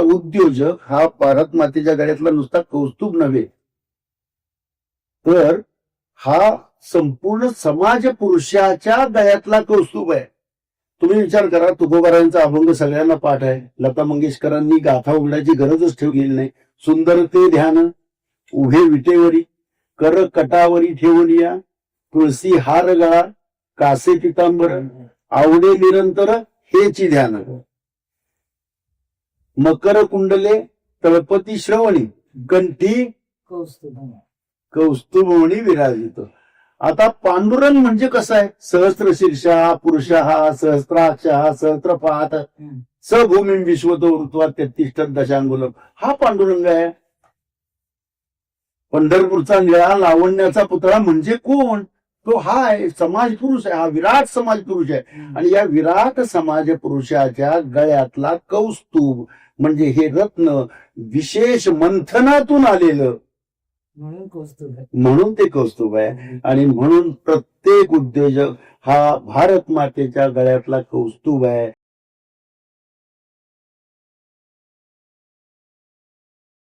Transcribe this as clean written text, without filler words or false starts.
उद्योजक हा भारत मातेच्या गळ्यातला नुसता कौस्तुभ नव्हे, तर हा संपूर्ण समाज पुरुषाच्या गळ्यातला कौस्तुभ आहे. तुम्ही विचार करा, तुकोबारायांचा अभंग सगळ्यांना पाठ आहे. लता मंगेशकरांनी गाथा उघडायची गरजच ठेवलेली नाही. सुंदर ते ध्यान उभे विटेवरी, कर कटावरी ठेवून या, तुळसी हार गळा, कासे पितांबर, आवडे निरंतर हेची ध्यान. मकर कुंडले तळपती श्रवणी, कंठी कौस्तुभमणी विराजित. आता पांडुरंग म्हणजे कसं आहे? सहस्त्र शीर्षा पुरुषः सहस्त्राक्षः सहस्त्रपात सभूमी विश्वतो ऋत्वा 33 दशांगुलम, हा पांडुरंग आहे. पंढरपूरचा निळा लावण्याचा पुतळा म्हणजे कोण? तो हा आहे, समाज पुरुष आहे. हा विराट समाज पुरुष आहे. आणि या विराट समाज पुरुषाच्या गळ्यातला कौस्तुभ म्हणजे हे रत्न विशेष मंथनातून आलेलं, म्हणून ते कौस्तुभ आहे. आणि म्हणून प्रत्येक उद्योजक हा भारत मातेच्या गळ्यातला कौस्तुभ आहे.